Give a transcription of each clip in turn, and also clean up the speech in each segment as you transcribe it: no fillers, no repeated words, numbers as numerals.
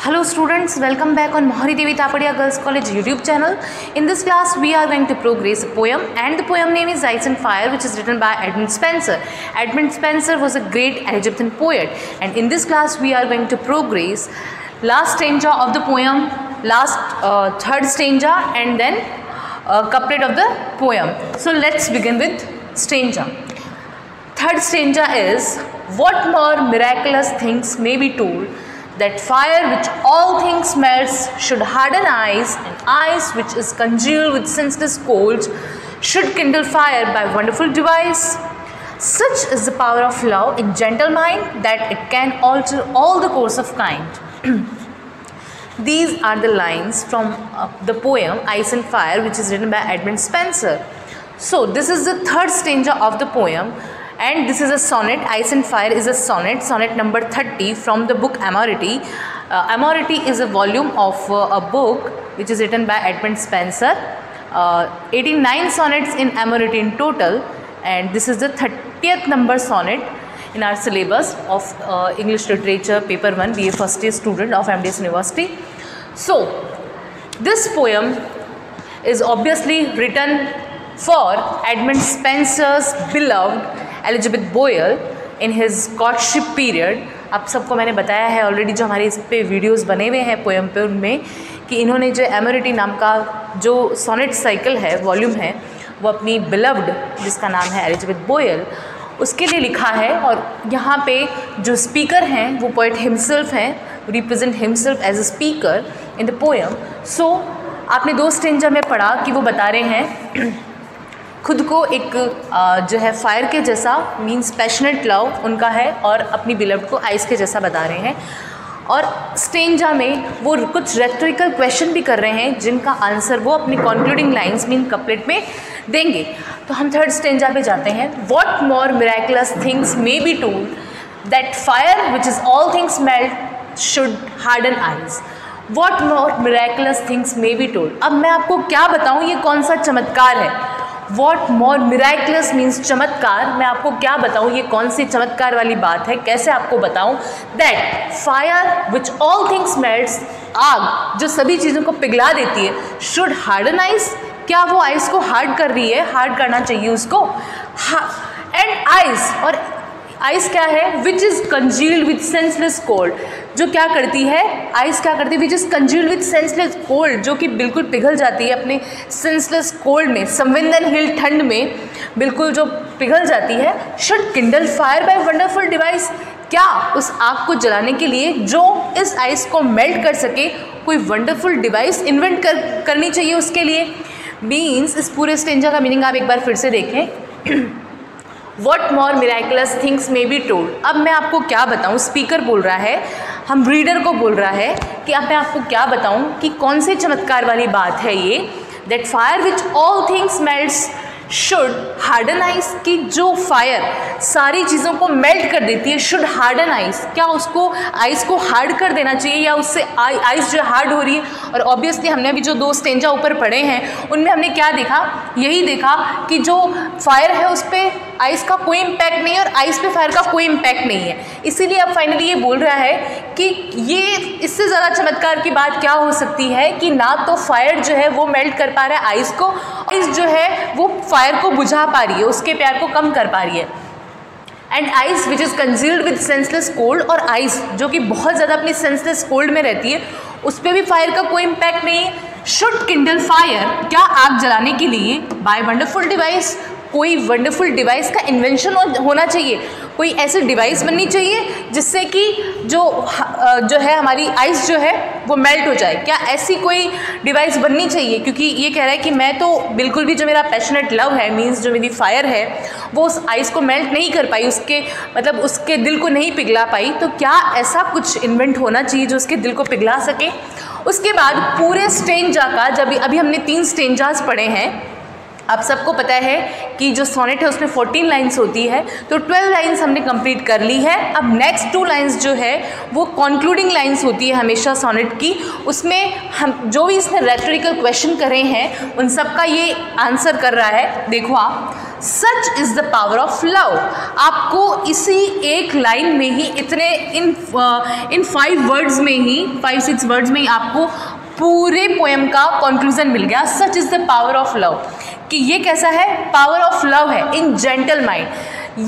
Hello students, welcome back on Mohari Devi Tapadia Girls College YouTube channel. In this class we are going to progress a poem, and the poem name is Ice and Fire, which is written by Edmund Spenser. Edmund Spenser was a great Elizabethan poet, and in this class we are going to progress last stanza of the poem, third stanza, and then couplet of the poem. So let's begin with stanza. Third stanza is, what more miraculous things may be told, that fire which all things melts should harden ice, and ice which is congealed with senseless cold should kindle fire by wonderful device. Such is the power of love in gentle mind, that it can alter all the course of kind. These are the lines from the poem Ice and Fire, which is written by Edmund Spenser. So this is the third stanza of the poem, and this is a sonnet. Ice and Fire is a sonnet number 30 from the book Amorety. Amorety is a volume of a book which is written by Edmund Spenser. 89 sonnets in Amorety in total, and this is the 30th number sonnet in our syllabus of English Literature Paper 1, BA first year student of MDS University. So this poem is obviously written for Edmund Spenser's beloved Elizabeth बोयल in his courtship period. आप सबको मैंने बताया है already, जो हमारे इस पे वीडियोस बने हुए हैं पोएम पे, उनमें कि इन्होंने जो एमोरिटी नाम का जो सोनेट साइकिल है, वॉल्यूम है, वो अपनी बिलव्ड, जिसका नाम है एलिजाबेथ बोयल, उसके लिए लिखा है. और यहाँ पे जो स्पीकर हैं वो पोएट हिमसेल्फ हैं, represent himself as a speaker in the poem. So आपने दो स्टेंजा में पढ़ा कि वो बता रहे हैं खुद को एक जो है फायर के जैसा, मीन्स पैशनेट लव उनका है, और अपनी बिलव्ड को आइस के जैसा बता रहे हैं. और स्टेंजा में वो कुछ रेटोरिकल क्वेश्चन भी कर रहे हैं, जिनका आंसर वो अपनी कंक्लूडिंग लाइंस मीन कपलेट में देंगे. तो हम थर्ड स्टेंजा पे जाते हैं. What more miraculous things may be told, that fire which is all things melt should harden eyes. What more miraculous things may be told. अब मैं आपको क्या बताऊँ, ये कौन सा चमत्कार है. वॉट मोर मिराकुलस मीन्स चमत्कार. मैं आपको क्या बताऊँ, ये कौन सी चमत्कार वाली बात है, कैसे आपको बताऊँ. That fire which all things melts, आग जो सभी चीज़ों को पिघला देती है, शुड हार्डन आइस, क्या वो आइस को हार्ड कर रही है, हार्ड करना चाहिए उसको. एंड आइस, और आइस क्या है, which is congealed with senseless cold, जो क्या करती है, आइस क्या करती है, which is congealed with senseless cold, जो कि बिल्कुल पिघल जाती है अपने सेंसलेस कोल्ड में, संवेदनहीन ठंड में बिल्कुल जो पिघल जाती है. Should Kindle fire bye wonderful device, क्या उस आग को जलाने के लिए जो इस आइस को मेल्ट कर सके, कोई वंडरफुल डिवाइस इन्वेंट करनी चाहिए उसके लिए. मीन्स इस पूरे स्टेंजा का मीनिंग आप एक बार फिर से देखें. What more miraculous things may be told. अब मैं आपको क्या बताऊँ, स्पीकर बोल रहा है, हम रीडर को बोल रहा है कि अब मैं आपको क्या बताऊँ कि कौन से चमत्कार वाली बात है ये. That fire which all things melts should harden ice, कि जो फायर सारी चीज़ों को मेल्ट कर देती है, शुड हार्डन आइस, क्या उसको आइस को हार्ड कर देना चाहिए, या उससे आइस जो हार्ड हो रही है. और ऑब्वियसली हमने अभी जो दो स्टेंजा ऊपर पढ़े हैं उनमें हमने क्या देखा, यही देखा कि जो फायर है उस पर आइस का कोई इम्पैक्ट नहीं है, और आइस पे फायर का कोई इम्पैक्ट नहीं है. इसीलिए अब फाइनली ये बोल रहा है कि ये इससे ज़्यादा चमत्कार की बात क्या हो सकती है कि ना तो फायर जो है वो मेल्ट कर पा रहा है आइस को, आइस जो है वो फायर को बुझा पा रही है, उसके प्यार को कम कर पा रही है. And ice which is congealed with senseless cold, और आइस जो कि बहुत ज़्यादा अपनी सेंसलेस कोल्ड में रहती है, उस पर भी फायर का कोई इम्पैक्ट नहीं है. शुड किंडल फायर, क्या आग जलाने के लिए बाय वंडरफुल डिवाइस, कोई वंडरफुल डिवाइस का इन्वेंशन होना चाहिए, कोई ऐसी डिवाइस बननी चाहिए जिससे कि जो है हमारी आइस जो है वो मेल्ट हो जाए. क्या ऐसी कोई डिवाइस बननी चाहिए, क्योंकि ये कह रहा है कि मैं तो बिल्कुल भी, जो मेरा पैशनेट लव है, मीन्स जो मेरी फायर है, वो उस आइस को मेल्ट नहीं कर पाई, उसके मतलब उसके दिल को नहीं पिघला पाई. तो क्या ऐसा कुछ इन्वेंट होना चाहिए जो उसके दिल को पिघला सके. उसके बाद पूरे स्टेंजा का, जब अभी हमने 3 स्टेंजास पढ़े हैं, आप सबको पता है कि जो सोनेट है उसमें 14 लाइंस होती है, तो 12 लाइंस हमने कंप्लीट कर ली है। अब नेक्स्ट 2 लाइंस जो है वो कंक्लूडिंग लाइंस होती है हमेशा सोनेट की। उसमें हम जो भी इसने रेटोरिकल क्वेश्चन करे हैं उन सब का ये आंसर कर रहा है। देखो आप, सच is the power of love. आपको इसी एक लाइन में ही इतने इन 5 वर्ड्स में ही 5-6 वर्ड्स में ही आपको पूरे पोएम का कंक्लूजन मिल गया। सच is the power of love, कि ये कैसा है, पावर ऑफ लव है इन जेंटल माइंड।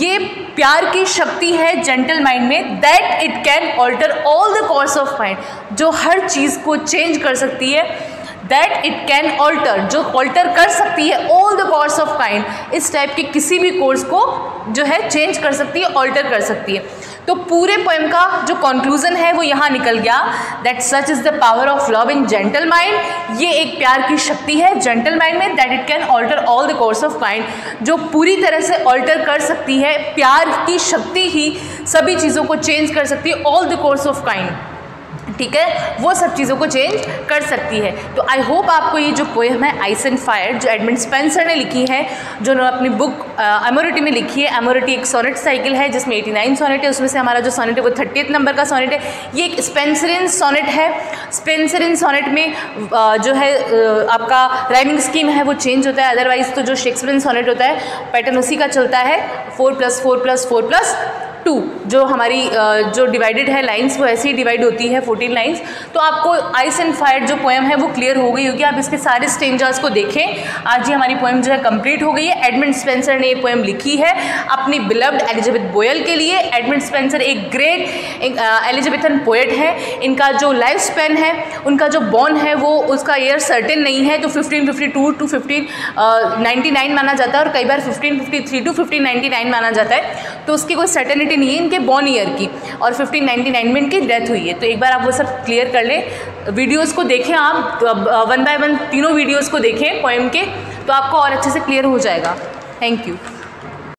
ये प्यार की शक्ति है जेंटल माइंड में, that it can alter all the course of mind, जो हर चीज़ को चेंज कर सकती है। दैट इट कैन ऑल्टर, जो ऑल्टर कर सकती है all the course of kind, इस टाइप के किसी भी कोर्स को जो है चेंज कर सकती है, ऑल्टर कर सकती है। तो पूरे पोएम का जो कंक्लूजन है वो यहाँ निकल गया, that such is the power of love in gentle mind. ये एक प्यार की शक्ति है जेंटल माइंड में, that it can alter all the course of kind, जो पूरी तरह से ऑल्टर कर सकती है। प्यार की शक्ति ही सभी चीज़ों को चेंज कर सकती है, all the course of kind, ठीक है, वो सब चीज़ों को चेंज कर सकती है। तो आई होप आपको ये जो पोएम है आइस एंड फायर, जो एडमंड स्पेंसर ने लिखी है, जो उन्होंने अपनी बुक एमोरिटी में लिखी है। एमोरिटी एक सोनेट साइकिल है जिसमें 89 सोनेट है, उसमें से हमारा जो सोनेट है वो 30th नंबर का सोनेट है। ये एक स्पेंसरियन सोनेट है। स्पेंसरियन सोनेट में जो है आपका राइमिंग स्कीम है वो चेंज होता है, अदरवाइज तो जो शेक्सपियरियन सोनेट होता है पैटर्न उसी का चलता है, 4+4+4+2, जो हमारी जो डिवाइडेड है लाइंस वो ऐसे ही डिवाइड होती है 14 लाइंस। तो आपको आइस एंड फायर जो पोएम है वो क्लियर हो गई होगी। आप इसके सारे स्टेंजास को देखें। आज ही हमारी पोएम जो है कंप्लीट हो गई है। एडमंड स्पेंसर ने ये पोएम लिखी है अपनी बिलव्ड एलिजाबेथ बोयल के लिए। एडमंड स्पेंसर एक ग्रेट एलिजाबेथन पोएट है। इनका जो लाइफ स्पेन है, उनका जो बॉर्न है वो उसका ईयर सर्टेन नहीं है, तो 1552 टू 1599 माना जाता है, और कई बार 1553 टू 1599 माना जाता है। तो उसकी कोई सर्टेनिटी नहीं है इनके बॉर्न ईयर की, और 1599 में इनकी डेथ हुई है। तो एक बार आप वो सब क्लियर कर लें। वीडियोस को देखें आप, 1 by 1 तीनों वीडियोस को देखें पोएम के, तो आपको और अच्छे से क्लियर हो जाएगा। Thank you.